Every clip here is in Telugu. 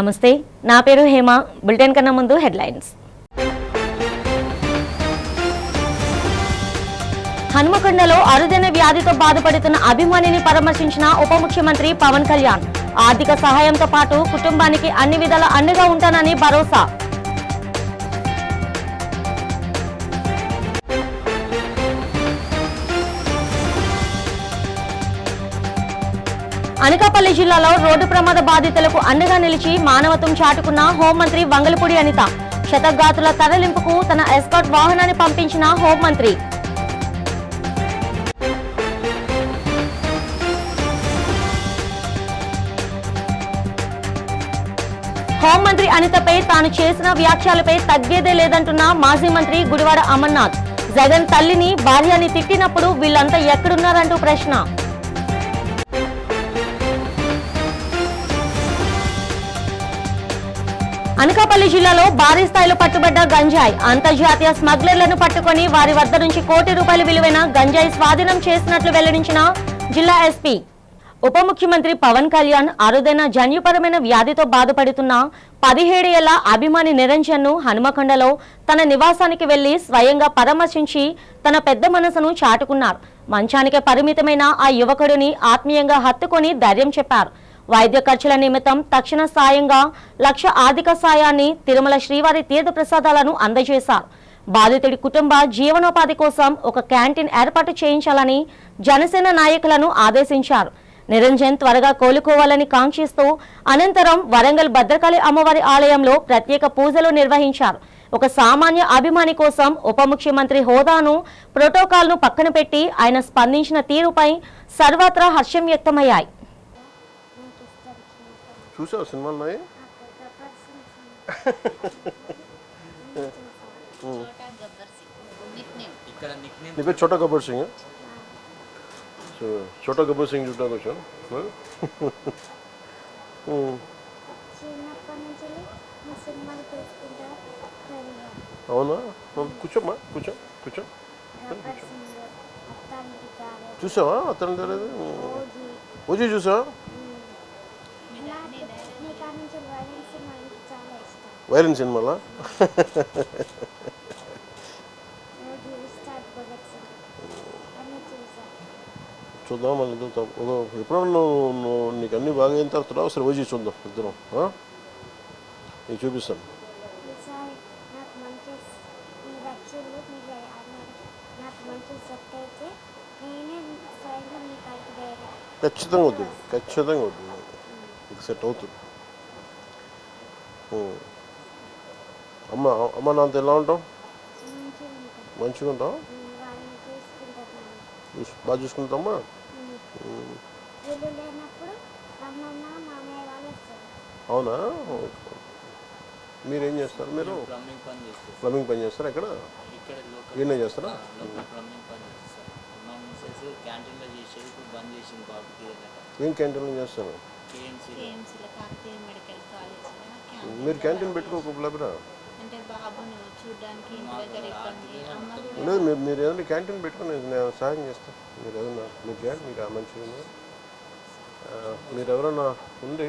నమస్తే, నా పేరు హేమ. బులెటిన్ కన్నా ముందు హెడ్లైన్స్. హనుమకొండలో అరుదైన వ్యాధితో బాధపడుతున్న అభిమానిని పరామర్శించిన ఉప ముఖ్యమంత్రి పవన్ కళ్యాణ్. ఆర్థిక సహాయంతో పాటు కుటుంబానికి అన్ని విధాల అండగా ఉంటానని భరోసా. అనకాపల్లి జిల్లాలో రోడ్డు ప్రమాద బాధితులకు అండగా నిలిచి మానవత్వం చాటుకున్న హోంమంత్రి వంగలపూడి అనిత. శతగాతుల తరలింపుకు తన ఎస్కార్ట్ వాహనాన్ని పంపించిన హోంమంత్రి. హోంమంత్రి అనితపై తాను చేసిన వ్యాఖ్యలపై తగ్గేదే లేదంటున్న మాజీ మంత్రి గుడివాడ అమర్నాథ్. జగన్ తల్లిని భార్యని తిట్టినప్పుడు వీళ్ళంతా ఎక్కడున్నారంటూ ప్రశ్న. అనకాపల్లి జిల్లాలో భారీ స్థాయిలో పట్టుబడ్డ గంజాయి. అంతర్జాతీయ స్మగ్లర్లను పట్టుకొని వారి వద్ద నుంచి ₹1 కోటి విలువైన గంజాయి స్వాధీనం చేసినట్లు వెల్లడించిన జిల్లా ఎస్పీ. ఉప ముఖ్యమంత్రి పవన్ కళ్యాణ్ అరుదైన జన్యుపరమైన వ్యాధితో బాధపడుతున్న 17 ఏళ్ల అభిమాని నిరంజన్ను హనుమకొండలో తన నివాసానికి వెళ్లి స్వయంగా పరామర్శించి తన పెద్ద మనసును చాటుకున్నారు. మంచానికే పరిమితమైన ఆ యువకుడిని ఆత్మీయంగా హత్తుకొని ధైర్యం చెప్పారు. వైద్య ఖర్చుల నిమిత్తం తక్షణ సాయంగా 1,00,000 ఆర్థిక సాయాన్ని, తిరుమల శ్రీవారి తీర్థ ప్రసాదాలను అందజేశారు. బాధితుడి కుటుంబ జీవనోపాధి కోసం ఒక క్యాంటీన్ ఏర్పాటు చేయించాలని జనసేన నాయకులను ఆదేశించారు. నిరంజన్ త్వరగా కోలుకోవాలని కాంక్షిస్తూ అనంతరం వరంగల్ భద్రకాళి అమ్మవారి ఆలయంలో ప్రత్యేక పూజలు నిర్వహించారు. ఒక సామాన్య అభిమాని కోసం ఉప ముఖ్యమంత్రి హోదాను, ప్రోటోకాల్ను పక్కన పెట్టి ఆయన స్పందించిన తీరుపై సర్వత్రా హర్షం వ్యక్తమయ్యాయి. చూసావు సినిమాలు నీ పేరు చోటా గబ్బర్ సింగ్. చోటా గబ్బర్ సింగ్ చూడడానికి వచ్చాను. అవునా, కూర్చోమ్మా, కూర్చో కూర్చో. చూసావా అతను తెలియదు? ఓజీ చూసావా? వైరన్ సినిమాలా? చూద్దాం, మళ్ళీ ఎప్పుడన్నా నువ్వు నీకు అన్నీ బాగా అయిన తర్వాత ఒకసారి ఓజీ చూద్దాం ఇద్దరం. నీకు చూపిస్తాను. ఖచ్చితంగా అవుతుంది, ఖచ్చితంగా అవుతుంది. ఇది సెట్ అవుతుంది. అమ్మ నాంత ఎలా ఉంటావు? మంచిగా ఉంటావు? బాగా చూసుకుంటామా? అవునా? మీరేం చేస్తారు? మీరు ప్లంబింగ్ పని చేస్తారా? ఎక్కడ ఈయన చేస్తారా? ఏం క్యాంటీన్లో చేస్తారు? మీరు క్యాంటీన్ పెట్టుకోలేరా? లేదు, మీరు ఏదైనా క్యాంటీన్ పెట్టుకుని నేను సహాయం చేస్తాను. మీరు ఏదైనా మీరు చేయండి, మీకు మంచిగా. మీరు ఎవరైనా ఉండి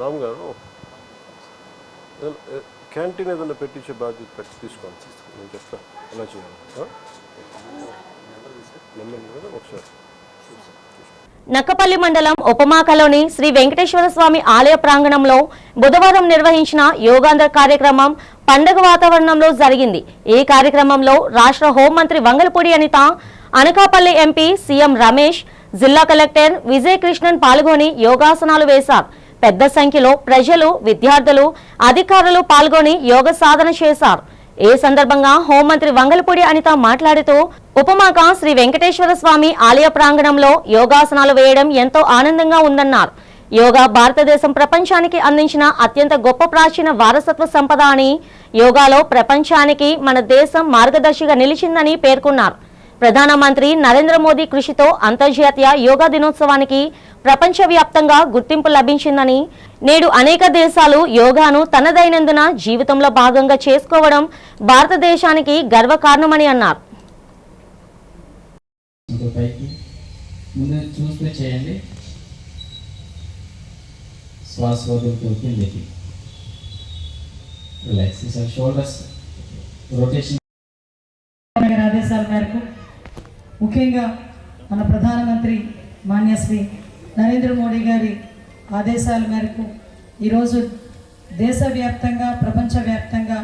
రామ్ గారు క్యాంటీన్ ఏదైనా పెట్టించే బాధ్యత పెట్టి తీసుకోండి. నేను చెప్తాను ఎలా చేయాలి. నెంబర్ ఒకసారి. నక్కపల్లి మండలం ఉపమాకలోని శ్రీ వెంకటేశ్వర స్వామి ఆలయ ప్రాంగణంలో బుధవారం నిర్వహించిన యోగాంధ్ర కార్యక్రమం పండగ వాతావరణంలో జరిగింది. ఈ కార్యక్రమంలో రాష్ట్ర హోంమంత్రి వంగలపూడి అనిత, అనకాపల్లి ఎంపీ సీఎం రమేష్, జిల్లా కలెక్టర్ విజయ్ కృష్ణన్ పాల్గొని యోగాసనాలు వేశారు. పెద్ద సంఖ్యలో ప్రజలు, విద్యార్థులు, అధికారులు పాల్గొని యోగ సాధన చేశారు. ఈ సందర్భంగా హోంమంత్రి వంగలపూడి అనిత మాట్లాడుతూ ఉపమాక శ్రీ వెంకటేశ్వర స్వామి ఆలయ ప్రాంగణంలో యోగాసనాలు వేయడం ఎంతో ఆనందంగా ఉందన్నారు. యోగా భారతదేశం ప్రపంచానికి అందించిన అత్యంత గొప్ప ప్రాచీన వారసత్వ సంపద అని, యోగాలో ప్రపంచానికి మన దేశం మార్గదర్శిగా నిలిచిందని పేర్కొన్నారు. ప్రధానమంత్రి నరేంద్ర మోదీ కృషితో అంతర్జాతీయ యోగా దినోత్సవానికి ప్రపంచవ్యాప్తంగా గుర్తింపు లభించిందని, నేడు అనేక దేశాలు యోగాను తన దైనందిన జీవితంలో భాగంగా చేసుకోవడం భారతదేశానికి గర్వకారణమని అన్నారు. श्वास वदलतू కిందకి రిలాక్సేషన్ షోల్డర్స్ రొటేషన్ ఆదేశాల మేరకు ముఖ్యంగా మన ప్రధానమంత్రి మాన్య శ్రీ నరేంద్ర మోడీ గారి ఆదేశాల మేరకు ఈరోజు దేశవ్యాప్తంగా ప్రపంచవ్యాప్తంగా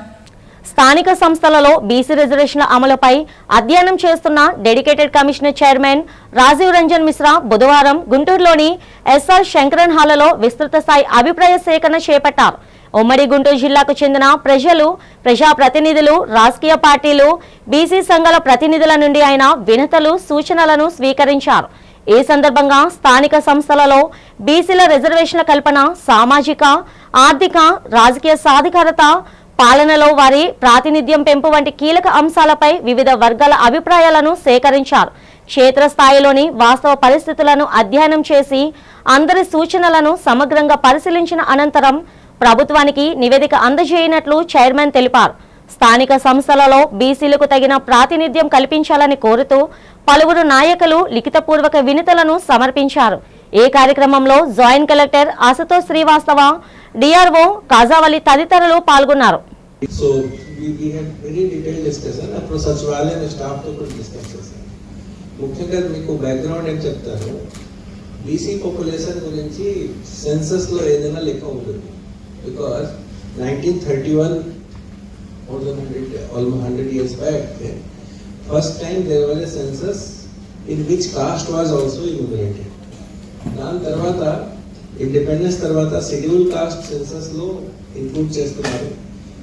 స్థానిక సంస్థలలో బీసీ రిజర్వేషన్ల అమలుపై అధ్యయనం చేస్తున్న dedicated commissioner chairman Rajiv Ranjan Mishra బుధవారం గుంటూరులోని ఎస్ఆర్ శంకరన్ హాల్లో విస్తృత స్థాయి అభిప్రాయ సేకరణ చేపట్టారు. ఉమ్మడి గుంటూరు జిల్లాకు చెందిన ప్రజలు, ప్రజాప్రతినిధులు, రాజకీయ పార్టీలు, బీసీ సంఘాల ప్రతినిధుల నుండి ఆయన వినతులు, సూచనలను స్వీకరించారు. ఈ సందర్భంగా స్థానిక సంస్థలలో బీసీల రిజర్వేషన్ల కల్పన, సామాజిక, ఆర్థిక, రాజకీయ సాధికారత, పాలనలో వారి ప్రాతినిధ్యం పెంపు వంటి కీలక అంశాలపై వివిధ వర్గాల అభిప్రాయాలను సేకరించారు. క్షేత్రస్థాయిలోని వాస్తవ పరిస్థితులను అధ్యయనం చేసి అందరి సూచనలను సమగ్రంగా పరిశీలించిన అనంతరం ప్రభుత్వానికి నివేదిక అందజేయనట్లు చైర్మన్ తెలిపారు. స్థానిక సంస్థలలో బీసీలకు తగిన ప్రాతినిధ్యం కల్పించాలని కోరుతూ పలువురు నాయకులు లిఖితపూర్వక వినతులను సమర్పించారు. ఈ కార్యక్రమంలో joint collector Ashutosh Srivastava, DRO Khajavali తదితరులు పాల్గొన్నారు. So we had very detailed discussion. అప్పుడు సచివాలయం స్టాఫ్ తో కూడా డిస్కస్ చేశాను. ముఖ్యంగా మీకు బ్యాక్గ్రౌండ్ ఏం చెప్తాను. బీసీ పాపులేషన్ గురించి సెన్సస్ లో ఏదైనా లెక్క ఉంటుంది. Because 1931 more than 100 years back, first time there was a census in which caste was also enumerated. దాని తర్వాత ఇండిపెండెన్స్ తర్వాత షెడ్యూల్ కాస్ట్ సెన్సస్ లో ఇంక్లూడ్ చేస్తున్నారు.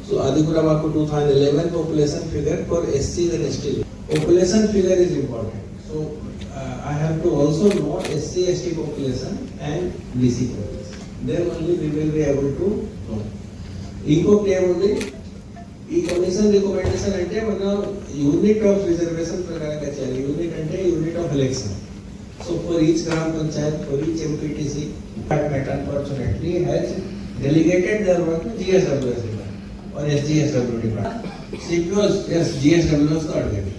సో అది కూడా మాకు 2011 population figure for SC and ST. Population figure is important. So I have to also know SC ST population and BC population. Then only we will be able to know. ఇంకొకటి ఏముంది, ఈ కమిషన్ రికమెండేషన్ అంటే మనం యూనిట్ ఆఫ్ రిజర్వేషన్ ప్రకారంగా చేయాలి. యూనిట్ అంటే unit of election. So for each Gram Panchayat, for each MPTC, department unfortunately has delegated their work to GSWS or SGSW department. CPOs, yes, GSWS not getting.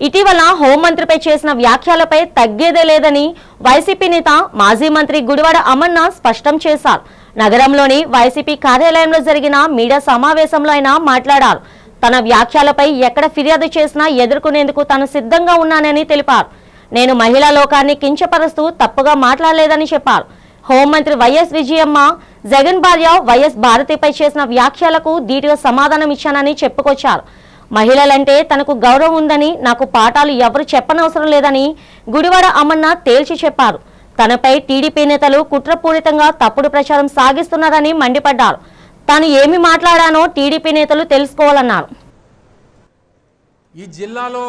ఇటీవల హోంమంత్రిపై చేసిన వ్యాఖ్యలపై తగ్గేదే లేదని వైసీపీ నేత మాజీ మంత్రి గుడివాడ అమర్నాథ్ స్పష్టం చేశారు. నగరంలోని వైసీపీ కార్యాలయంలో జరిగిన మీడియా సమావేశంలో ఆయన మాట్లాడారు. తన వ్యాఖ్యలపై ఎక్కడ ఫిర్యాదు చేసినా ఎదుర్కొనేందుకు తాను సిద్ధంగా ఉన్నానని తెలిపారు. నేను మహిళా లోకాన్ని కించపరుస్తూ తప్పుగా మాట్లాడలేదని చెప్పారు. హోంమంత్రి వైఎస్ విజయమ్మ, జగన్ భార్య వైఎస్ భారతిపై చేసిన వ్యాఖ్యలకు ధీటుగా సమాధానం ఇచ్చానని చెప్పుకొచ్చారు. మహిళలంటే తనకు గౌరవం ఉందని, నాకు పాఠాలు ఎవరు చెప్పనవసరం లేదని గుడివాడ అమర్నాథ్ తేల్చి చెప్పారు. తనపై టీడీపీ నేతలు కుట్రపూరితంగా తప్పుడు ప్రచారం సాగిస్తున్నారని మండిపడ్డారు. తాను ఏమి మాట్లాడానో టీడీపీ నేతలు తెలుసుకోవాలన్నారు. ఈ జిల్లాలో,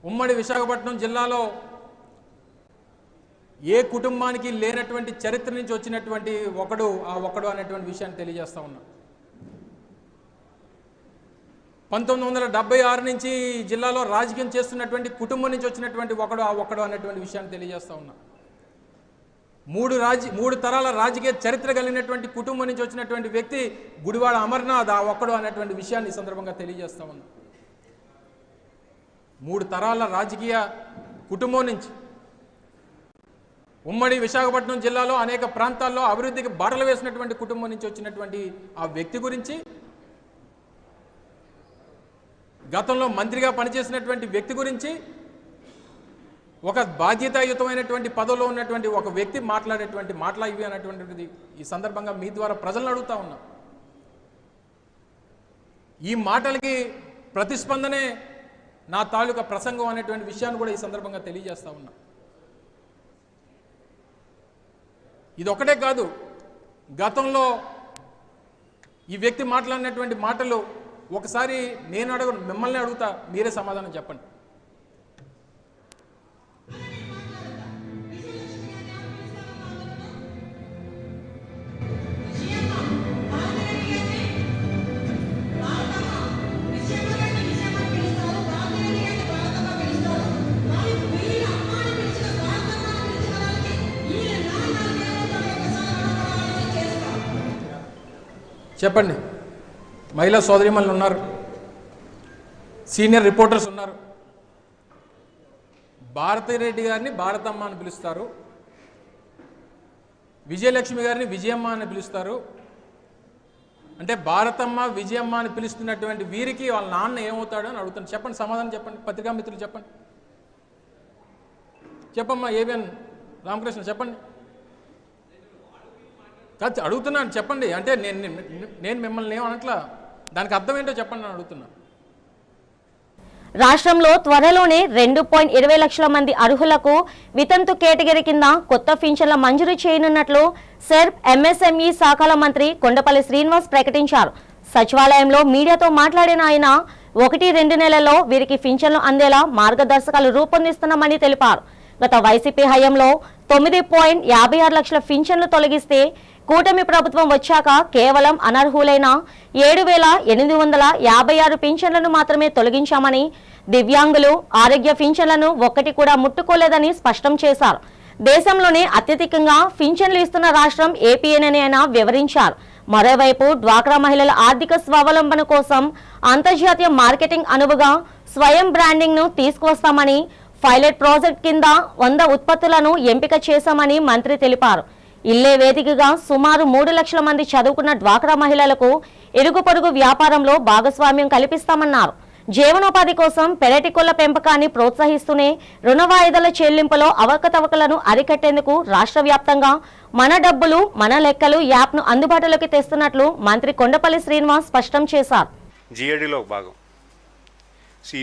ఉమ్మడి విశాఖపట్నం జిల్లాలో ఏ కుటుంబానికి లేనటువంటి చరిత్ర నుంచి వచ్చినటువంటి ఒకడు అనేటువంటి విషయాన్ని తెలియజేస్తా ఉన్నా. 1976 నుంచి జిల్లాలో రాజకీయం చేస్తున్నటువంటి కుటుంబం నుంచి వచ్చినటువంటి ఒకడు అనేటువంటి విషయాన్ని తెలియజేస్తా ఉన్నా. మూడు తరాల రాజకీయ చరిత్ర కలిగినటువంటి కుటుంబం నుంచి వచ్చినటువంటి వ్యక్తి గుడివాడ అమర్నాథ్ ఒకడు అనేటువంటి విషయాన్ని ఈ సందర్భంగా తెలియజేస్తా ఉన్నా. 3 తరాల రాజకీయ కుటుంబం నుంచి ఉమ్మడి విశాఖపట్నం జిల్లాలో అనేక ప్రాంతాల్లో అభివృద్ధికి బాటలు వేసినటువంటి కుటుంబం నుంచి వచ్చినటువంటి ఆ వ్యక్తి గురించి, గతంలో మంత్రిగా పనిచేసినటువంటి వ్యక్తి గురించి, ఒక బాధ్యతాయుతమైనటువంటి పదవిలో ఉన్నటువంటి ఒక వ్యక్తి మాట్లాడేటువంటి మాటలు ఇవి అనేటువంటిది ఈ సందర్భంగా మీ ద్వారా ప్రజలను అడుగుతా ఉన్నా. ఈ మాటలకి ప్రతిస్పందనే నా తాలూకా ప్రసంగం అనేటువంటి విషయాన్ని కూడా ఈ సందర్భంగా తెలియజేస్తా ఉన్నా. ఇది ఒకటే కాదు, గతంలో ఈ వ్యక్తి మాట్లాడినటువంటి మాటలు ఒకసారి మిమ్మల్ని అడుగుతా, మీరే సమాధానం చెప్పండి. చెప్పండి. మహిళా సోదరిమణులు ఉన్నారు, సీనియర్ రిపోర్టర్స్ ఉన్నారు. భారతిరెడ్డి గారిని భారతమ్మ అని పిలుస్తారు. విజయలక్ష్మి గారిని విజయమ్మ అని పిలుస్తారు. అంటే భారతమ్మ విజయమ్మ అని పిలుస్తున్నటువంటి వీరికి వాళ్ళ నాన్న ఏమవుతాడు అని అడుగుతాను. చెప్పండి, సమాధానం చెప్పండి. పత్రికా మిత్రులు చెప్పండి. చెప్పమ్మా ఏబిఎన్ రామకృష్ణ చెప్పండి. కాదు అడుగుతున్నాను, చెప్పండి. అంటే నేను మిమ్మల్ని ఏమనట్లా, దానికి అర్థం ఏంటో చెప్పండి అని అడుగుతున్నా. రాష్ట్రంలో త్వరలోనే 2.20 లక్షల మంది అర్హులకు వితంతు కేటగిరీ కింద కొత్త పింఛన్ల మంజూరు చేయనున్నట్లు సెర్ప్ ఎంఎస్ఎంఈ శాఖల మంత్రి కొండపల్లి శ్రీనివాస్ ప్రకటించారు. సచివాలయంలో మీడియాతో మాట్లాడిన ఆయన 1-2 నెలల్లో వీరికి పింఛన్లు అందేలా మార్గదర్శకాలు రూపొందిస్తున్నామని తెలిపారు. గత వైసీపీ హయాంలో 9.56 లక్షల పింఛన్లు తొలగిస్తే కూటమి ప్రభుత్వం వచ్చాక కేవలం అనర్హులైన 7,856 పింఛన్లను మాత్రమే తొలగించామని, దివ్యాంగులు ఆరోగ్య పింఛన్లను ఒక్కటి కూడా ముట్టుకోలేదని స్పష్టం చేశారు. దేశంలోనే అత్యధికంగా పింఛన్లు ఇస్తున్న రాష్ట్రం ఏపీయేనని ఆయన వివరించారు. మరోవైపు డ్వాక్రా మహిళల ఆర్థిక స్వావలంబన కోసం అంతర్జాతీయ మార్కెటింగ్ అనువుగా స్వయం బ్రాండింగ్ ను తీసుకువస్తామని, పైలట్ ప్రాజెక్ట్ కింద 100 ఉత్పత్తులను ఎంపిక చేశామని మంత్రి తెలిపారు. ఇల్లే వేదికగా సుమారు 3 లక్షల మంది చదువుకున్న డ్వాక్రా మహిళలకు ఇరుగు పొరుగు వ్యాపారంలో భాగస్వామ్యం కల్పిస్తామన్నారు. జీవనోపాధి కోసం పెరటి కోళ్ల పెంపకాన్ని ప్రోత్సహిస్తూనే రుణ వాయిదాల చెల్లింపులో అవకతవకలను అరికట్టేందుకు రాష్ట్ర వ్యాప్తంగా మన డబ్బులు మన లెక్కలు యాప్ను అందుబాటులోకి తెస్తున్నట్లు మంత్రి కొండపల్లి శ్రీనివాస్ స్పష్టం చేశారు. జిఏడిలో భాగం. సో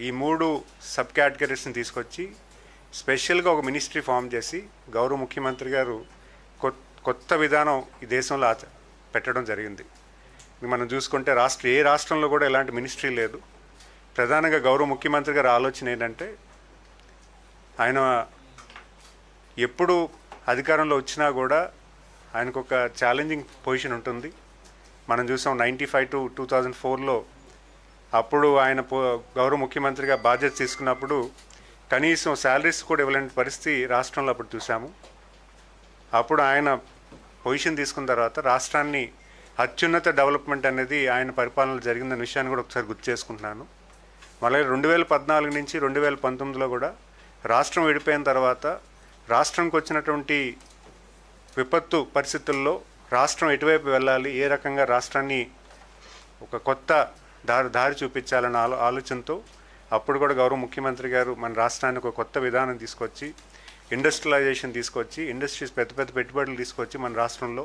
ఈ మూడు సబ్ కేటగిరీస్ని తీసుకొచ్చి స్పెషల్గా ఒక మినిస్ట్రీ ఫామ్ చేసి గౌరవ ముఖ్యమంత్రి గారు కొత్త విధానం ఈ దేశంలో పెట్టడం జరిగింది. మనం చూసుకుంటే ఏ రాష్ట్రంలో కూడా ఇలాంటి మినిస్ట్రీ లేదు. ప్రధానంగా గౌరవ ముఖ్యమంత్రి గారి ఆలోచన ఏంటంటే, ఆయన ఎప్పుడు అధికారంలో వచ్చినా కూడా ఆయనకు ఒక ఛాలెంజింగ్ పొజిషన్ ఉంటుంది. మనం చూసాం 95 to 2004లో అప్పుడు ఆయన గౌరవ ముఖ్యమంత్రిగా బాధ్యత తీసుకున్నప్పుడు కనీసం శాలరీస్ కూడా ఇవ్వలేని పరిస్థితి రాష్ట్రంలో అప్పుడు చూసాము. అప్పుడు ఆయన పొజిషన్ తీసుకున్న తర్వాత రాష్ట్రాన్ని అత్యున్నత డెవలప్మెంట్ అనేది ఆయన పరిపాలనలో జరిగిందన్న విషయాన్ని కూడా ఒకసారి గుర్తు చేసుకుంటున్నాను. మళ్ళీ 2014 నుంచి 2019లో కూడా రాష్ట్రం విడిపోయిన తర్వాత రాష్ట్రంకి వచ్చినటువంటి విపత్తు పరిస్థితుల్లో రాష్ట్రం ఎటువైపు వెళ్ళాలి, ఏ రకంగా రాష్ట్రాన్ని ఒక కొత్త దారి చూపించాలన్న ఆలోచనతో అప్పుడు కూడా గౌరవ ముఖ్యమంత్రి గారు మన రాష్ట్రానికి ఒక కొత్త విధానం తీసుకొచ్చి ఇండస్ట్రియలైజేషన్ తీసుకొచ్చి ఇండస్ట్రీస్ పెద్ద పెట్టుబడులు తీసుకొచ్చి మన రాష్ట్రంలో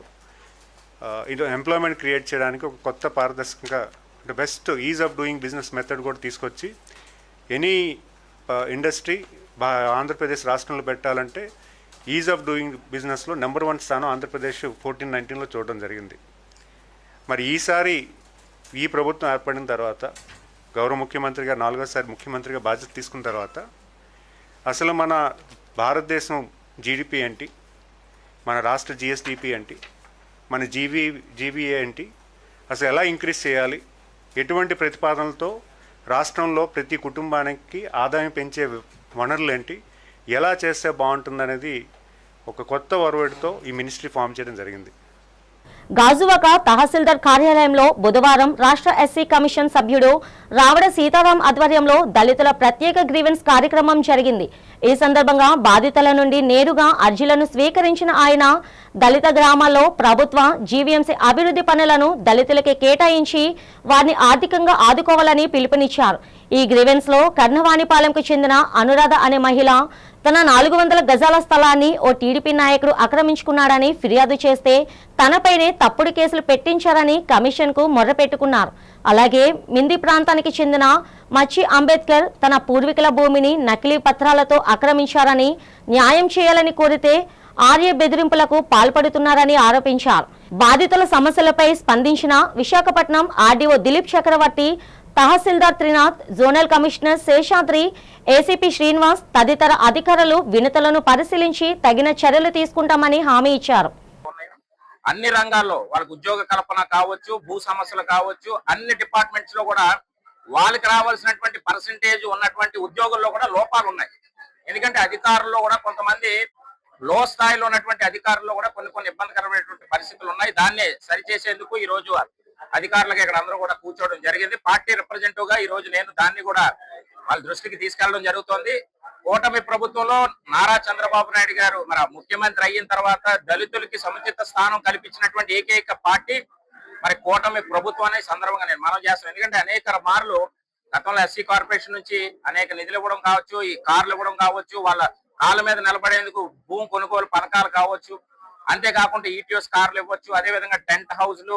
ఎంప్లాయ్మెంట్ క్రియేట్ చేయడానికి ఒక కొత్త పారదర్శకంగా అంటే best is of doing business method కూడా తీసుకొచ్చి ఎనీ ఇండస్ట్రీ ఆంధ్రప్రదేశ్ రాష్ట్రంలో పెట్టాలంటే ఈజ్ ఆఫ్ డూయింగ్ బిజినెస్లో నెంబర్ 1 స్థానం ఆంధ్రప్రదేశ్ 14-19లో చూడడం జరిగింది. మరి ఈసారి ఈ ప్రభుత్వం ఏర్పడిన తర్వాత గౌరవ ముఖ్యమంత్రి గారు 4వసారి ముఖ్యమంత్రిగా బాధ్యత తీసుకున్న తర్వాత అసలు మన భారతదేశం జీడిపి ఏంటి, మన రాష్ట్ర జిఎస్డిపి ఏంటి, మన జీవీఏ ఏంటి, అసలు ఎలా ఇంక్రీజ్ చేయాలి, ఎటువంటి ప్రతిపాదనలతో రాష్ట్రంలో ప్రతి కుటుంబానికి ఆదాయం పెంచే వనరులు ఏంటి, ఎలా చేస్తే బాగుంటుందనేది ఒక కొత్త ఒరవడితో ఈ మినిస్ట్రీ ఫామ్ చేయడం జరిగింది. గాజువాక తహసీల్దార్ కార్యాలయంలో బుధవారం రాష్ట్ర ఎస్సీ కమిషన్ సభ్యుడు రావడ సీతారాం ఆధ్వర్యంలో దళితుల ప్రత్యేక గ్రీవెన్స్ కార్యక్రమం జరిగింది. ఈ సందర్భంగా బాధితుల నుండి నేరుగా అర్జీలను స్వీకరించిన ఆయన దళిత గ్రామాల్లో ప్రభుత్వ జీవీఎంసీ అభివృద్ధి పనులను దళితులకే కేటాయించి వారిని ఆర్థికంగా ఆదుకోవాలని పిలుపునిచ్చారు. ఈ గ్రీవెన్స్ లో కర్ణవాణిపాలెంకు చెందిన అనురాధ అనే మహిళ తన 400 గజాల స్థలాన్ని ఓ టీడీపీ నాయకుడు ఆక్రమించుకున్నాడని ఫిర్యాదు చేస్తే తనపైనే తప్పుడు కేసులు పెట్టించారని కమిషన్ కు మొర్రపెట్టుకున్నారు. అలాగే మింది ప్రాంతానికి చెందిన మచ్చి అంబేద్కర్ తన పూర్వీకుల భూమిని నకిలీ పత్రాలతో ఆక్రమించారని న్యాయం చేయాలని కోరితే ఆర్య బెదిరింపులకు పాల్పడుతున్నారని ఆరోపించారు. బాధితుల సమస్యలపై స్పందించిన Visakhapatnam RDO Dilip Chakravarthy, tahsildar Trinath, zonal commissioner Seshadri, ACP Srinivas తదితర అధికారులు వినతులను పరిశీలించి తగిన చర్యలు తీసుకుంటామని హామీ ఇచ్చారు. అన్ని రంగాల్లో వాళ్ళకి ఉద్యోగ కల్పన కావచ్చు, భూ సమస్యలు కావచ్చు, అన్ని డిపార్ట్మెంట్స్ లో కూడా వాళ్ళకి రావాల్సినటువంటి పర్సంటేజ్ ఉన్నటువంటి ఉద్యోగుల్లో కూడా లోపాలు ఉన్నాయి. ఎందుకంటే అధికారుల్లో కూడా కొంతమంది లో స్థాయిలో ఉన్నటువంటి అధికారుల్లో కూడా కొన్ని ఇబ్బందికరమైనటువంటి పరిస్థితులు ఉన్నాయి. దాన్ని సరిచేసేందుకు ఈ రోజు అధికారులకు ఇక్కడ అందరూ కూడా కూర్చోవడం జరిగింది. పార్టీ రిప్రజెంటేటివ్ గా ఈ రోజు నేను దాన్ని కూడా వాళ్ళ దృష్టికి తీసుకెళ్లడం జరుగుతోంది. కూటమి ప్రభుత్వంలో నారా చంద్రబాబు నాయుడు గారు మన ముఖ్యమంత్రి అయిన తర్వాత దళితులకి సముచిత స్థానం కల్పించినటువంటి ఏకైక పార్టీ మరి కూటమి ప్రభుత్వం అనే సందర్భంగా నేను మనం చేస్తాను. ఎందుకంటే అనేక మార్లు గతంలో ఎస్సీ కార్పొరేషన్ నుంచి అనేక నిధులు ఇవ్వడం కావచ్చు, ఈ కార్లు ఇవ్వడం కావచ్చు, వాళ్ళ కాళ్ళ మీద నిలబడేందుకు భూమి కొనుగోలు పథకాలు కావచ్చు, అంతేకాకుండా ఈటీఎస్ కార్లు ఇవ్వచ్చు, అదేవిధంగా టెంట్ హౌస్లు,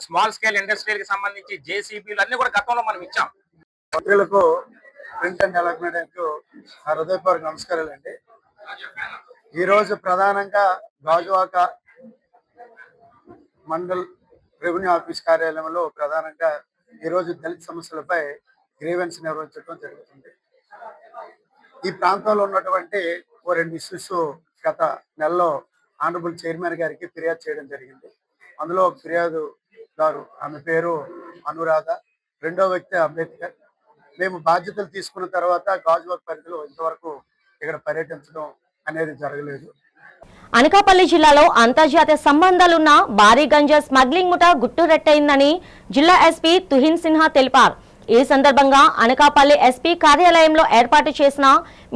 స్మాల్ స్కేల్ ఇండస్ట్రీకి సంబంధించి జేసీబీలు అన్ని కూడా గతంలో మనం ఇచ్చాం. మంత్రులకు ప్రింట్ అండ్ ఎలక్ట్రానిక్ హృదయపూర్వక నమస్కారాలండి. ఈరోజు ప్రధానంగా గాజువాక మండల్ రెవెన్యూ ఆఫీస్ కార్యాలయంలో ప్రధానంగా ఈరోజు దళిత సమస్యలపై గ్రీవెన్స్ నిర్వహించడం జరుగుతుంది. ఈ ప్రాంతంలో ఉన్నటువంటి ఓ 2 ఇష్యూస్ గత నెలలో ఆనరబుల్ చైర్మన్ గారికి ఫిర్యాదు చేయడం జరిగింది. అందులో ఫిర్యాదుదారు ఆమె పేరు అనురాధ, రెండో వ్యక్తి అంబేద్కర్. మేము బాధ్యతలు తీసుకున్న తర్వాత గాజువాక పరిధిలో ఇంతవరకు ఇక్కడ పర్యటించడం అనేది జరగలేదు. అనకాపల్లి జిల్లాలో అంతర్జాతీయ సంబంధాలున్న భారీ గంజా స్మగ్లింగ్ ముఠా గుట్టురట్టయిందని జిల్లా ఎస్పీ తుహిన్ సిన్హా తెలిపారు. ఈ సందర్భంగా అనకాపల్లి ఎస్పీ కార్యాలయంలో ఏర్పాటు చేసిన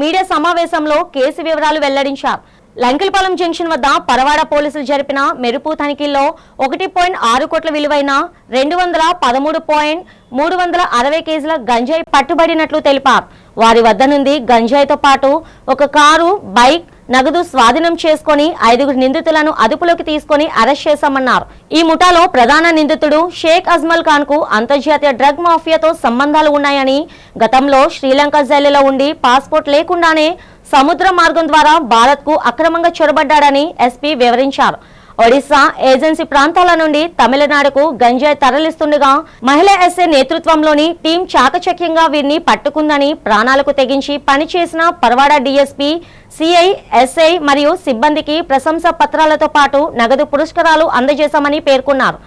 మీడియా సమావేశంలో కేసు వివరాలు వెల్లడించారు. లంకిలపాలెం జంక్షన్ వద్ద పరవాడ పోలీసులు జరిపిన మెరుపు తనిఖీల్లో 1.6 కోట్ల విలువైన 213.360 కేజీల గంజాయి పట్టుబడినట్లు తెలిపారు. వారి వద్ద నుండి గంజాయితో పాటు ఒక కారు, బైక్, నగదు స్వాధీనం చేసుకుని 5 నిందితులను అదుపులోకి తీసుకుని అరెస్ట్ చేశామన్నారు. ఈ ముఠాలో ప్రధాన నిందితుడు షేక్ అజ్మల్ ఖాన్ కు అంతర్జాతీయ డ్రగ్ మాఫియాతో సంబంధాలు ఉన్నాయని, గతంలో శ్రీలంక జైలులో ఉండి పాస్పోర్ట్ లేకుండానే సముద్ర మార్గం ద్వారా భారత్ కు అక్రమంగా చొరబడ్డాడని ఎస్పీ వివరించారు. ఒడిశా ఏజెన్సీ ప్రాంతాల నుండి తమిళనాడుకు గంజాయి తరలిస్తుండగా మహిళా ఎస్ఐ నేతృత్వంలోని టీం చాకచక్యంగా వీరిని పట్టుకుందని, ప్రాణాలకు తెగించి పనిచేసిన పరవాడ డీఎస్పీ, సిఐ, ఎస్ఐ మరియు సిబ్బందికి ప్రశంసా పత్రాలతో పాటు నగదు పురస్కారాలు అందజేశామని పేర్కొన్నారు.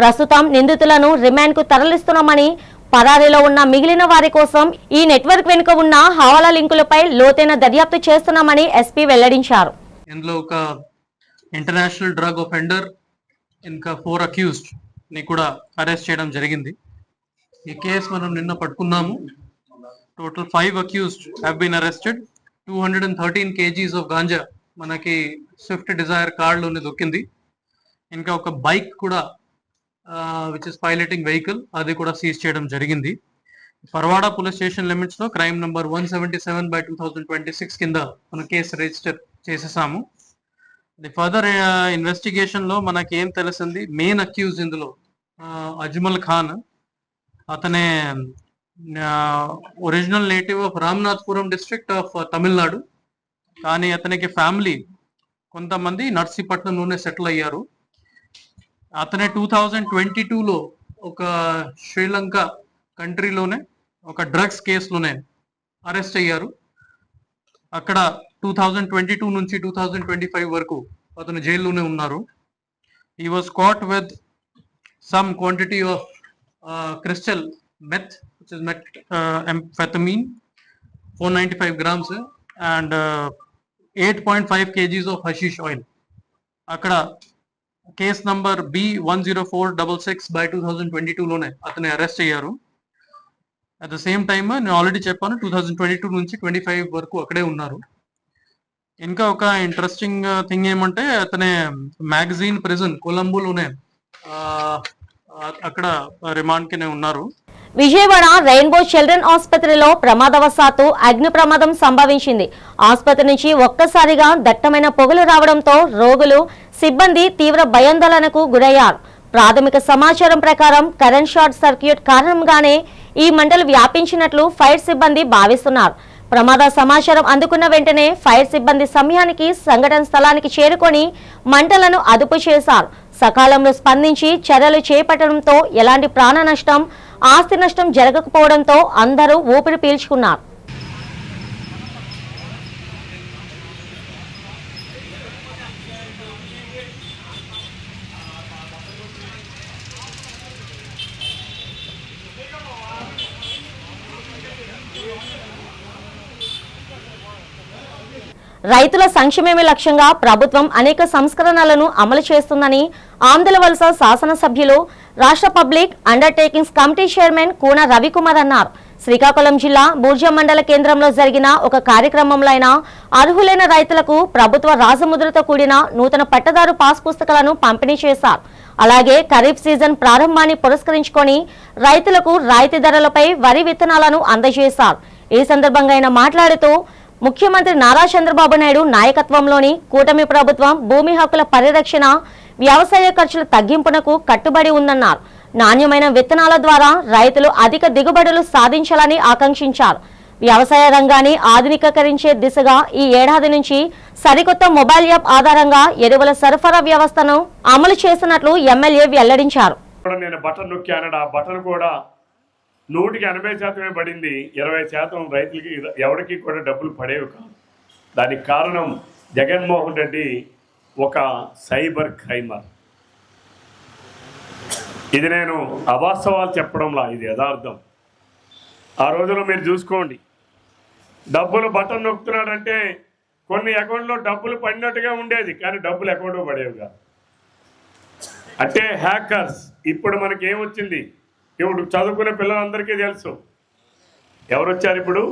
ప్రస్తుతం నిందితులను రిమాండ్ కు తరలిస్తున్నామని, పరారీలో ఉన్న మిగిలిన వారి కోసం ఈ నెట్వర్క్ వెనుక ఉన్న హవాలా లింకులపై లోతైన దర్యాప్తు చేస్తున్నామని ఎస్పీ వెల్లడించారు. ఇందులో ఒక ఇంటర్నేషనల్ డ్రగ్ ఒఫెండర్ ఇంకా 4 అక్యూజ్డ్ ని కూడా అరెస్ట్ చేయడం జరిగింది. ఈ కేసు మనం నిన్న పట్టుకున్నాము. Total 5 accused have been arrested. 213 kgs of ganja మనకి స్విఫ్ట్ డిజైర్ కార్లోనే దొరికింది. ఇంకా ఒక బైక్ కూడా విచ్ ఇస్ పైలటింగ్ వెహికల్, అది కూడా సీజ్ చేయడం జరిగింది. పరవాడ పోలీస్ స్టేషన్ లిమిట్స్ లో క్రైమ్ నంబర్ 177/2026 కింద మన కేసు రిజిస్టర్ చేసేసాము. ది ఫర్దర్ ఇన్వెస్టిగేషన్ లో మనకి ఏం తెలిసింది, మెయిన్ అక్యూజ్ ఇందులో అజ్మల్ ఖాన్. అతనే original native of Ramanathapuram district of Tamil Nadu. కానీ అతనికి ఫ్యామిలీ కొంతమంది నర్సీపట్నంలోనే సెటిల్ అయ్యారు. అతనే 2022లో ఒక శ్రీలంక కంట్రీలోనే ఒక డ్రగ్స్ కేసులోనే అరెస్ట్ అయ్యారు. అక్కడ 2022 నుంచి 2025 వరకు అతను జైల్లోనే ఉన్నారు. He was caught with some quantity of crystal meth, which is methamphetamine, 495 grams and 8.5 kgs of hashish oil. అక్కడ కేస్ నంబర్ B10466/2022లోనే అతను అరెస్ట్ అయ్యారు. అట్ ద సేమ్ టైమ్ నేను ఆల్రెడీ చెప్పాను 2022 నుంచి 25 వరకు అక్కడే ఉన్నారు. ఇంకా ఒక ఇంట్రెస్టింగ్ థింగ్ ఏమంటే అతనే మ్యాగజైన్ ప్రిజన్ కొలంబోలోనే అక్కడ రిమాండ్ కినే ఉన్నారు. విజయవాడ రెయిన్బో చిల్డ్రన్ ఆసుపత్రిలో ప్రమాదవశాత్తు అగ్ని ప్రమాదం సంభవించింది. ఆసుపత్రి నుంచి ఒక్కసారిగా దట్టమైన పొగలు రావడంతో రోగులు, సిబ్బంది తీవ్ర భయాందోళనకు గురయ్యారు. ప్రాథమిక సమాచారం ప్రకారం కరెంట్ షార్ట్ సర్క్యూట్ కారణంగానే ఈ మంటలు వ్యాపించినట్లు ఫైర్ సిబ్బంది భావిస్తున్నారు. ప్రమాద సమాచారం అందుకున్న వెంటనే ఫైర్ సిబ్బంది సమయానికి సంఘటన స్థలానికి చేరుకొని మంటలను అదుపు చేశారు. సకాలంలో స్పందించి చర్యలు చేపట్టడంతో ఎలాంటి ప్రాణ నష్టం, ఆస్తి నష్టం జరగకపోవడంతో అందరూ ఊపిరి పీల్చుకున్నారు. రైతుల సంక్షేమమే లక్ష్యంగా ప్రభుత్వం అనేక సంస్కరణలను అమలు చేస్తుందని ఆంధ్రవలస శాసనసభ్యులు, రాష్ట్ర public undertakings committee chairman Koona Ravikumar అన్నారు. శ్రీకాకుళం జిల్లా బూర్జా మండల కేంద్రంలో జరిగిన ఒక కార్యక్రమంలో అర్హులైన రైతులకు ప్రభుత్వ రాజముద్రతో కూడిన నూతన పట్టదారు పాస్ పుస్తకాలను పంపిణీ చేశారు. అలాగే ఖరీఫ్ సీజన్ ప్రారంభాన్ని పురస్కరించుకొని రైతులకు రాయితీ ధరలపై వరి విత్తనాలను అందజేశారు. ఈ సందర్భంగా ఆయన మాట్లాడుతూ ముఖ్యమంత్రి నారా చంద్రబాబు నాయుడు నాయకత్వంలోని కూటమి ప్రభుత్వం భూమి హక్కుల పరిరక్షణ, వ్యవసాయ ఖర్చుల తగ్గింపునకు కట్టుబడి ఉందన్నారు. నాణ్యమైన విత్తనాల ద్వారా రైతులు అధిక దిగుబడులు సాధించాలని ఆకాంక్షించారు. వ్యవసాయ రంగాన్ని ఆధునికీకరించే దిశగా ఈ ఏడాది నుంచి సరికొత్త మొబైల్ యాప్ ఆధారంగా ఎరువుల సరఫరా వ్యవస్థను అమలు చేస్తున్నట్లు ఎమ్మెల్యే వెల్లడించారు. నేను బటన్ నొక్కాను, ఆ బటన్ కూడా 180% పడింది. 20% రైతులకి ఎవరికి కూడా డబ్బులు పడేవి కాదు. దానికి కారణం జగన్మోహన్ రెడ్డి ఒక సైబర్ క్రైమర్. ఇది నేను అవాస్తవాలు చెప్పడంలా, ఇది యథార్థం. ఆ రోజుల్లో మీరు చూసుకోండి, డబ్బులు బటన్ నొక్కుతున్నాడంటే కొన్ని అకౌంట్లో డబ్బులు పడినట్టుగా ఉండేది, కానీ డబ్బులు అకౌంట్లో పడేవి కాదు. అంటే హ్యాకర్స్. ఇప్పుడు మనకి ఏమొచ్చింది? ఇప్పుడు చదువుకునే పిల్లలందరికీ తెలుసు ఎవరు వచ్చారు. ఇప్పుడు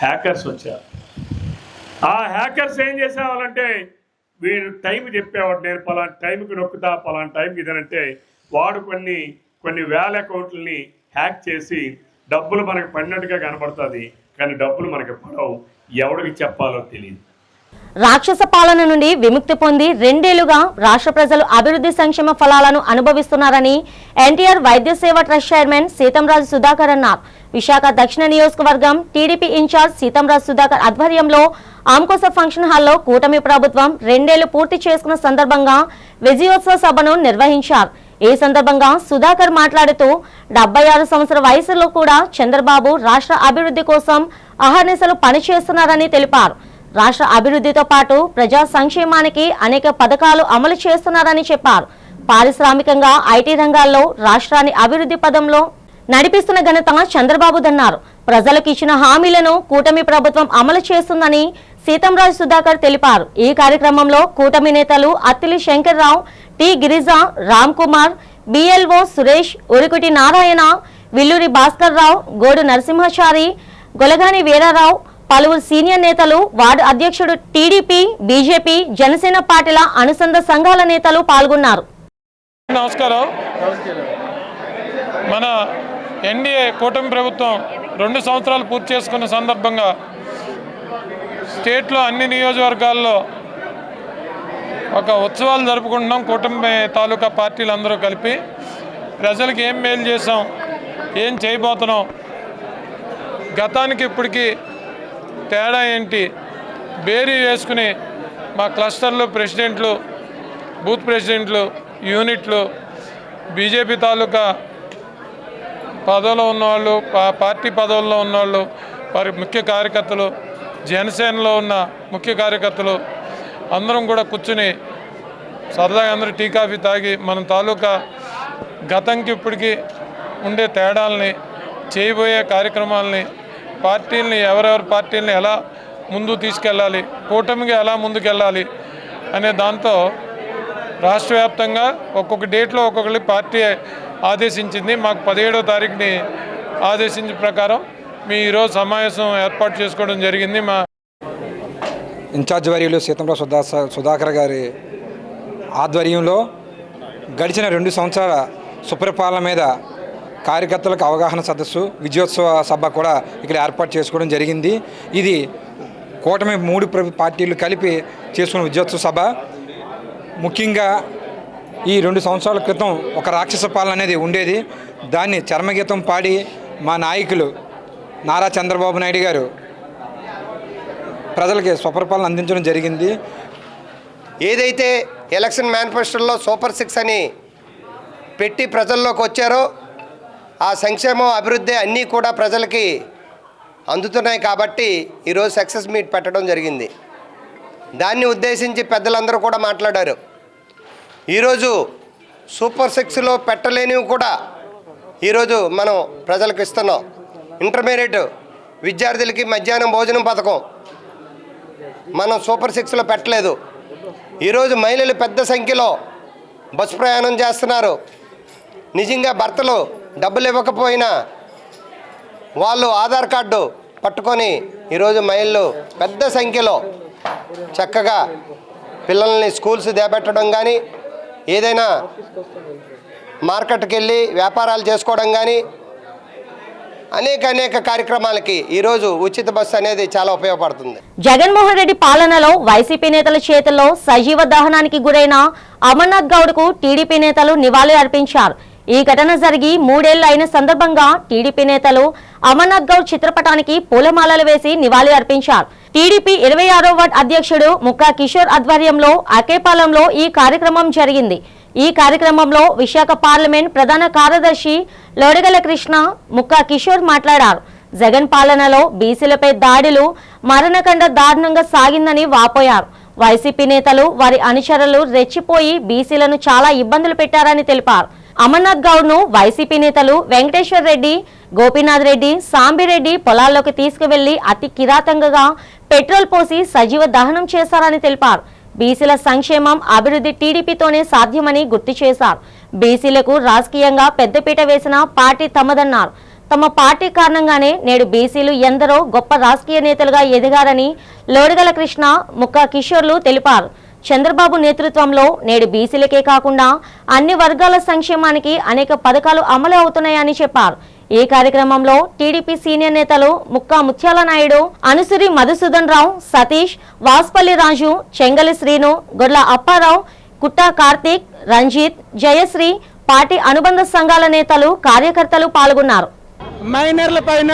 హ్యాకర్స్ వచ్చారు. ఆ హ్యాకర్స్ ఏం చేసేవాళ్ళంటే వీడు టైం చెప్పేవాడు, నేను పలానా టైంకి నొక్కుతా, పలానా టైంకి ఇదనంటే వాడు కొన్ని వేల అకౌంట్లని హ్యాక్ చేసి డబ్బులు మనకు పడినట్టుగా కనబడుతుంది, కానీ డబ్బులు మనకి పడవు. ఎవరికి చెప్పాలో తెలియదు. రాక్షస పాలన నుండి విముక్తి పొంది 2 ఏళ్లుగా రాష్ట్ర ప్రజలు అభివృద్ధి సంక్షేమ ఫలాలను అనుభవిస్తున్నారని ఎన్టీఆర్ వైద్య సేవ ట్రస్ట్ చైర్మన్ సీతంరాజు సుధాకర్ అన్నారు. విశాఖ దక్షిణ నియోజకవర్గం టీడీపీ ఇన్ఛార్జ్ సీతంరాజు సుధాకర్ ఆధ్వర్యంలో ఆమ్కోస ఫంక్షన్ హాల్లో కూటమి ప్రభుత్వం 2 ఏళ్లు పూర్తి చేసుకున్న సందర్భంగా విజయోత్సవ సభను నిర్వహించారు. ఈ సందర్భంగా సుధాకర్ మాట్లాడుతూ 76 సంవత్సరాల వయసులో కూడా చంద్రబాబు రాష్ట్ర అభివృద్ధి కోసం అహర్నిశలు పనిచేస్తున్నారని తెలిపారు. రాష్ట్ర అభివృద్ధితో పాటు ప్రజా సంక్షేమానికి అనేక పథకాలు అమలు చేస్తున్నారని చెప్పారు. పారిశ్రామికంగా ఐటీ రంగాల్లో రాష్ట్రాన్ని అభివృద్ధి పదంలో నడిపిస్తున్న ఘనత చంద్రబాబుదన్నారు. ప్రజలకు ఇచ్చిన హామీలను కూటమి ప్రభుత్వం అమలు చేస్తుందని సీతంరాజు సుధాకర్ తెలిపారు. ఈ కార్యక్రమంలో కూటమి నేతలు అత్తిలి శంకర్రావు, టి గిరిజ, రామ్ కుమార్, బిఎల్ఓ సురేష్, ఉరుకుటి నారాయణ, విల్లూరి భాస్కర్ రావు, గోడు నరసింహాచారి, గొలగాని వీరారావు, పలువురు సీనియర్ నేతలు, వార్డు అధ్యక్షుడు, టీడీపీ, బీజేపీ, జనసేన పార్టీల అనుబంధ సంఘాల నేతలు పాల్గొన్నారు. నమస్కారం. మన ఎన్డీఏ కూటమి ప్రభుత్వం 2 సంవత్సరాలు పూర్తి చేసుకున్న సందర్భంగా స్టేట్లో అన్ని నియోజకవర్గాల్లో ఒక ఉత్సవాలు జరుపుకుంటున్నాం. కూటమి తాలూకా పార్టీలందరూ కలిపి ప్రజలకు ఏం మేలు చేసాం, ఏం చేయబోతున్నాం, గతానికి ఇప్పటికీ తేడా ఏంటి బేరీ వేసుకుని మా క్లస్టర్లు, ప్రెసిడెంట్లు, బూత్ ప్రెసిడెంట్లు, యూనిట్లు, బీజేపీ తాలూకా పదవుల్లో ఉన్నవాళ్ళు, పార్టీ పదవుల్లో ఉన్నవాళ్ళు, వారి ముఖ్య కార్యకర్తలు, జనసేనలో ఉన్న ముఖ్య కార్యకర్తలు అందరం కూడా కూర్చుని సరదాగా అందరూ టీ కాఫీ తాగి మన తాలూకా గతంకి ఇప్పటికీ ఉండే తేడాలని, చేయబోయే కార్యక్రమాలని, పార్టీలని, ఎవరెవరి పార్టీలని ఎలా ముందుకు తీసుకెళ్ళాలి, కూటమిగా ఎలా ముందుకెళ్ళాలి అనే దాంతో రాష్ట్ర వ్యాప్తంగా ఒక్కొక్క డేట్లో ఒక్కొక్కరి పార్టీ ఆదేశించింది. మాకు 17వ తారీఖుని ఆదేశించిన ప్రకారం మీ ఈరోజు సమావేశం ఏర్పాటు చేసుకోవడం జరిగింది. మా ఇన్ఛార్జ్ వర్యులు సీతంరాజు సుధాకర్ గారి ఆధ్వర్యంలో గడిచిన 2 సంవత్సరాల సుపరిపాలన మీద కార్యకర్తలకు అవగాహన సదస్సు, విజయోత్సవ సభ కూడా ఇక్కడ ఏర్పాటు చేసుకోవడం జరిగింది. ఇది కూటమి 3 పార్టీలు కలిపి చేసుకున్న విజయోత్సవ సభ. ముఖ్యంగా ఈ 2 సంవత్సరాల క్రితం ఒక రాక్షస పాలన అనేది ఉండేది. దాన్ని చర్మగీతం పాడి మా నాయకులు నారా చంద్రబాబు నాయుడు గారు ప్రజలకి స్వపరిపాలన అందించడం జరిగింది. ఏదైతే ఎలక్షన్ మేనిఫెస్టోలో సూపర్ 6 అని పెట్టి ప్రజల్లోకి వచ్చారో ఆ సంక్షేమం, అభివృద్ధి అన్నీ కూడా ప్రజలకి అందుతున్నాయి. కాబట్టి ఈరోజు సక్సెస్ మీట్ పెట్టడం జరిగింది. దాన్ని ఉద్దేశించి పెద్దలందరూ కూడా మాట్లాడారు. ఈరోజు సూపర్ 6లో పెట్టలేనివి కూడా ఈరోజు మనం ప్రజలకు ఇస్తున్నాం. ఇంటర్మీడియట్ విద్యార్థులకి మధ్యాహ్నం భోజనం పథకం మనం సూపర్ 6లో పెట్టలేదు. ఈరోజు మహిళలు పెద్ద సంఖ్యలో బస్సు ప్రయాణం చేస్తున్నారు. నిజంగా భర్తలు డబ్బులు ఇవ్వకపోయినా వాళ్ళు ఆధార్ కార్డు పట్టుకొని ఈరోజు మహిళలు పెద్ద సంఖ్యలో చక్కగా పిల్లల్ని స్కూల్స్ దేపెట్టడం కానీ, ఏదైనా మార్కెట్కి వెళ్ళి వ్యాపారాలు చేసుకోవడం కానీ, అనేక కార్యక్రమాలకి ఈరోజు ఉచిత బస్సు అనేది చాలా ఉపయోగపడుతుంది. జగన్మోహన్ రెడ్డి పాలనలో వైసీపీ నేతల చేతుల్లో సజీవ దహనానికి గురైన అమర్నాథ్ గౌడ్కు టీడీపీ నేతలు నివాళి అర్పించారు. ఈ ఘటన జరిగి 3 ఏళ్లు అయిన సందర్భంగా టీడీపీ నేతలు అమర్నాథ్ గౌడ్ చిత్రపటానికి పూలమాలలు వేసి నివాళి అర్పించారు. టీడీపీ 26వ వార్డు అధ్యక్షుడు ముక్కా కిషోర్ ఆధ్వర్యంలో అకేపాలెంలో ఈ కార్యక్రమం జరిగింది. ఈ కార్యక్రమంలో విశాఖ పార్లమెంట్ ప్రధాన కార్యదర్శి లోడగల కృష్ణ, ముక్కా కిషోర్ మాట్లాడారు. జగన్ పాలనలో బీసీలపై దాడులు మరణకండ దారుణంగా సాగిందని వాపోయారు. వైసీపీ నేతలు, వారి అనుచరులు రెచ్చిపోయి బీసీలను చాలా ఇబ్బందులు పెట్టారని తెలిపారు. అమర్నాథ్ గౌడ్ ను వైసీపీ నేతలు వెంకటేశ్వర్ రెడ్డి, గోపీనాథ్ రెడ్డి, సాంబిరెడ్డి పొలాల్లోకి తీసుకువెళ్లి అతి కిరాతంగా పెట్రోల్ పోసి సజీవ దహనం చేశారని తెలిపారు. బీసీల సంక్షేమం, అభివృద్ధి టీడీపీతోనే సాధ్యమని గుర్తు చేశారు. బీసీలకు రాజకీయంగా పెద్దపీట వేసిన పార్టీ తమదన్నారు. తమ పార్టీ కారణంగానే నేడు బీసీలు ఎందరో గొప్ప రాజకీయ నేతలుగా ఎదిగారని లోడగల కృష్ణ, ముక్కా కిషోర్లు తెలిపారు. చంద్రబాబు నేతృత్వంలో నేడు బీసీలకే కాకుండా అన్ని వర్గాల సంక్షేమానికి అనేక పథకాలు అమలు అవుతున్నాయని చెప్పారు. ఈ కార్యక్రమంలో టీడీపీ సీనియర్ నేతలు ముక్కా ముత్యాల నాయుడు, అనుసురి మధుసూదన్ రావు, సతీష్, వాస్పల్లి రాజు, చెంగలి శ్రీను, గొడ్ల అప్పారావు, కుట్టా కార్తీక్, రంజిత్, జయశ్రీ, పార్టీ అనుబంధ సంఘాల నేతలు, కార్యకర్తలు పాల్గొన్నారు. మైనర్ల పైన,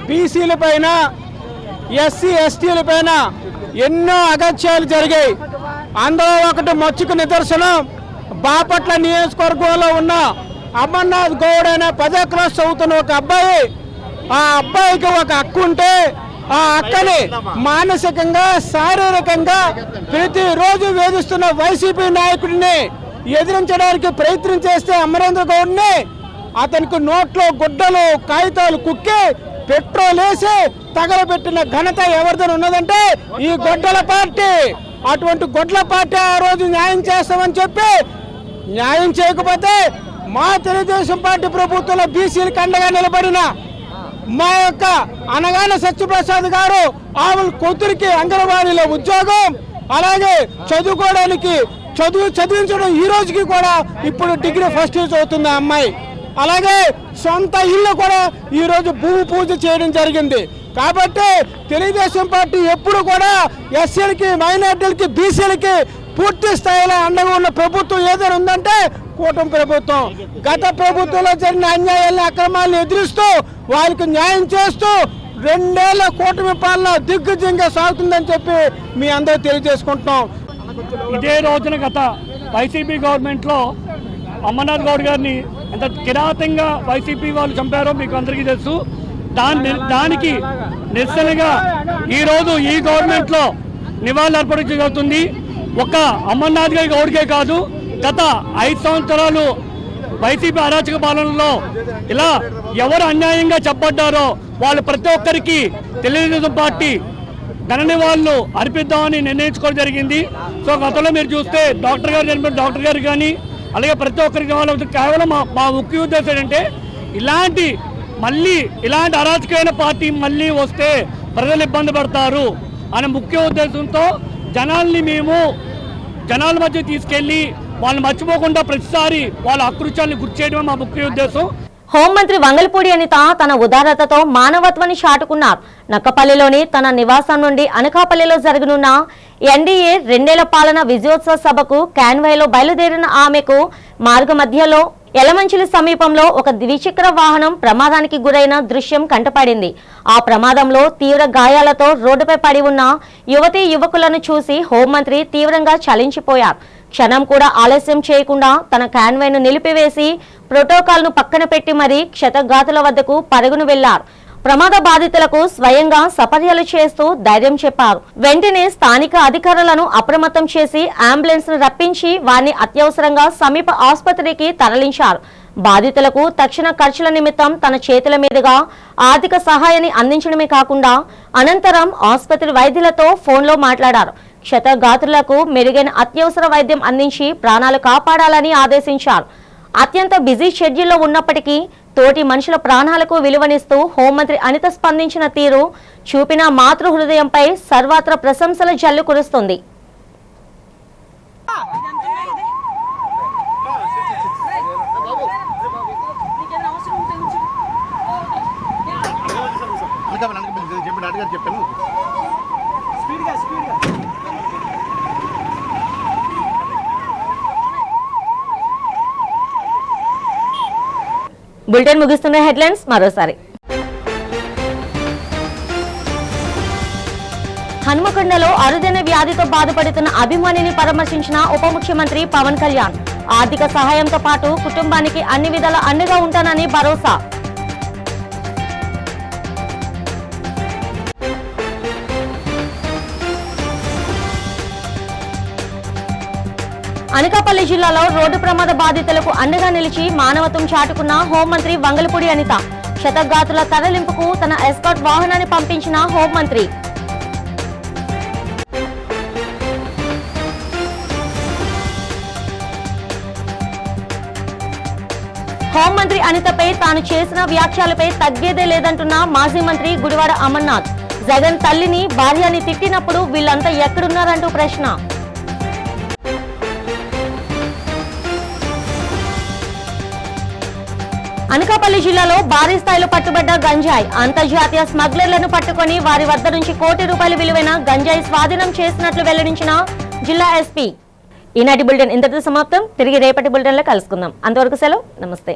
బీసీల పైన, ఎస్సీ ఎస్టీల పైన ఎన్నో అగత్యాలు జరిగాయి. అందులో ఒకటి మచ్చుకు నిదర్శనం బాపట్ల నియోజకవర్గంలో ఉన్న అమర్నాథ్ గౌడ్ అనే 10వ క్లాస్ చదువుతున్న ఒక అబ్బాయి. ఆ అబ్బాయికి ఒక అక్క ఉంటే ఆ అక్కని మానసికంగా, శారీరకంగా ప్రతిరోజు వేధిస్తున్న వైసీపీ నాయకుడిని ఎదిరించడానికి ప్రయత్నం చేస్తే అమరేంద్ర గౌడ్ని అతనికి నోట్లో గుడ్డలు, కాగితాలు కుక్కి పెట్రోల్ వేసి తగలబెట్టిన ఘనత ఎవరిదని ఉన్నదంటే ఈ గొడ్డల పార్టీ. అటువంటి గొడ్ల పార్టీ ఆ రోజు న్యాయం చేస్తామని చెప్పి న్యాయం చేయకపోతే మా తెలుగుదేశం పార్టీ ప్రభుత్వంలో బీసీలకు అండగా నిలబడిన మా యొక్క అనగాన సత్యప్రసాద్ గారు ఆమె కూతురికి అంగన్వాడీలో ఉద్యోగం, అలాగే చదువుకోవడానికి చదివించడం ఈ రోజుకి కూడా ఇప్పుడు డిగ్రీ ఫస్ట్ ఇయర్ చదువుతుంది ఆ అమ్మాయి. అలాగే సొంత ఇల్లు కూడా ఈరోజు భూమి పూజ చేయడం జరిగింది. కాబట్టి తెలుగుదేశం పార్టీ ఎప్పుడు కూడా ఎస్సీలకి, మైనార్టీలకి, బీసీలకి పూర్తి స్థాయిలో అండగా ఉన్న ప్రభుత్వం ఏదైనా ఉందంటే కూటమి ప్రభుత్వం. గత ప్రభుత్వంలో జరిగిన అన్యాయాలను, అక్రమాలను ఎదిరిస్తూ వాళ్ళకి న్యాయం చేస్తూ 2 ఏళ్ల కూటమి పాలన దిగ్విజయంగా సాగుతుందని చెప్పి మీ అందరూ తెలియజేసుకుంటున్నాం. ఇదే రోజున గత వైసీపీ గవర్నమెంట్లో అమర్నాథ్ గౌడ్ గారిని ఎంత కిరాతంగా వైసీపీ వాళ్ళు చంపారో మీకు అందరికీ తెలుసు. దానికి నిరసనగా ఈరోజు ఈ గవర్నమెంట్లో నివాళులు అర్పించడం జరుగుతుంది. ఒక అమర్నాథ్ గౌడ్కే కాదు, గత 5 సంవత్సరాలు వైసీపీ అరాచక పాలనలో ఇలా ఎవరు అన్యాయంగా చెప్పబడ్డారో వాళ్ళు ప్రతి ఒక్కరికి తెలుగుదేశం పార్టీ ఘన నివాళులు అర్పిద్దామని నిర్ణయించుకోవడం జరిగింది. సో గతంలో మీరు చూస్తే డాక్టర్ గారు కానీ అలాగే ప్రతి ఒక్కరికి కేవలం మా ముఖ్య ఉద్దేశం ఏంటంటే ఇలాంటి అరాచకమైన పార్టీ మళ్ళీ వస్తే ప్రజలు ఇబ్బంది పడతారు అనే ముఖ్య ఉద్దేశంతో జనాల మధ్య తీసుకెళ్లి వాళ్ళని మర్చిపోకుండా ప్రతిసారి వాళ్ళ అకృత్యాన్ని గుర్తు చేయడమే మా ముఖ్య ఉద్దేశం. హోంమంత్రి వంగలపూడి అనిత తన ఉదారతతో మానవత్వాన్ని చాటుకున్నారు. నక్కపల్లిలోని తన నివాసం నుండి అనకాపల్లిలో జరగనున్న ఎన్డీఏ 2 ఏళ్ల పాలన విజయోత్సవ సభకు కాన్వాయ్లో బయలుదేరిన ఆమెకు మార్గ మధ్యలో ఎలమంచిలి సమీపంలో ఒక ద్విచక్ర వాహనం ప్రమాదానికి గురైన దృశ్యం కంటపడింది. ఆ ప్రమాదంలో తీవ్ర గాయాలతో రోడ్డుపై పడి ఉన్న యువతీ యువకులను చూసి హోంమంత్రి తీవ్రంగా చలించిపోయారు. క్షణం కూడా ఆలస్యం చేయకుండా తన కాన్వాయ్ను నిలిపివేసి ప్రోటోకాల్ను పక్కన పెట్టి మరీ క్షతగాతుల వద్దకు పరుగును వెళ్లారు. ప్రమాద బాధితులకు స్వయంగా సపర్యలు చేస్తూ ధైర్యం చెప్పారు. వెంటనే స్థానిక అధికారులను అప్రమత్తం చేసి అంబులెన్స్ ను రప్పించి వారిని అత్యవసరంగా సమీప ఆసుపత్రికి తరలించారు. బాధితులకు తక్షణ ఖర్చుల నిమిత్తం తన చేతుల మీదుగా ఆర్థిక సహాయాన్ని అందించడమే కాకుండా అనంతరం ఆసుపత్రి వైద్యులతో ఫోన్లో మాట్లాడారు. క్షతగాత్రులకు మెరుగైన అత్యవసర వైద్యం అందించి ప్రాణాలు కాపాడాలని ఆదేశించారు. అత్యంత బిజీ షెడ్యూల్లో ఉన్నప్పటికీ తోటి మనుషుల ప్రాణాలకు విలువనిస్తూ హోంమంత్రి అనిత స్పందించిన తీరు చూపిన మాతృ హృదయంపై సర్వత్రా ప్రశంసల జల్లు కురుస్తుంది. బులెటిన్ ముగిస్తున్న హెడ్లైన్స్ మరోసారి. హన్మకొండలో అరుదైన వ్యాధితో బాధపడుతున్న అభిమానిని పరామర్శించిన ఉప ముఖ్యమంత్రి పవన్ కళ్యాణ్. ఆర్థిక సహాయంతో పాటు కుటుంబానికి అన్ని విధాల అండగా ఉంటానని భరోసా. అనకాపల్లి జిల్లాలో రోడ్డు ప్రమాద బాధితులకు అండగా నిలిచి మానవత్వం చాటుకున్న హోంమంత్రి వంగలపూడి అనిత. శతగాతుల తరలింపుకు తన ఎస్కార్ట్ వాహనాన్ని పంపించిన హోంమంత్రి. హోంమంత్రి అనితపై తాను చేసిన వ్యాఖ్యలపై తగ్గేదే లేదంటున్న మాజీ మంత్రి గుడివాడ అమర్నాథ్. జగన్ తల్లిని భార్యని తిట్టినప్పుడు వీళ్ళంతా ఎక్కడున్నారంటూ ప్రశ్న. అనకాపల్లి జిల్లాలో భారీ స్థాయిలో పట్టుబడ్డ గంజాయి. అంతర్జాతీయ స్మగ్లర్లను పట్టుకొని వారి వద్ద నుంచి ₹1 కోటి విలువైన గంజాయి స్వాధీనం చేసినట్లు వెల్లడించిన జిల్లా ఎస్పీ. ఈనాటి బులెటిన్ ఇంతటితో సమాప్తం. తిరిగి రేపటి బులెటిన్లో కలుసుకుందాం. అంతవరకు సెలవు. నమస్తే.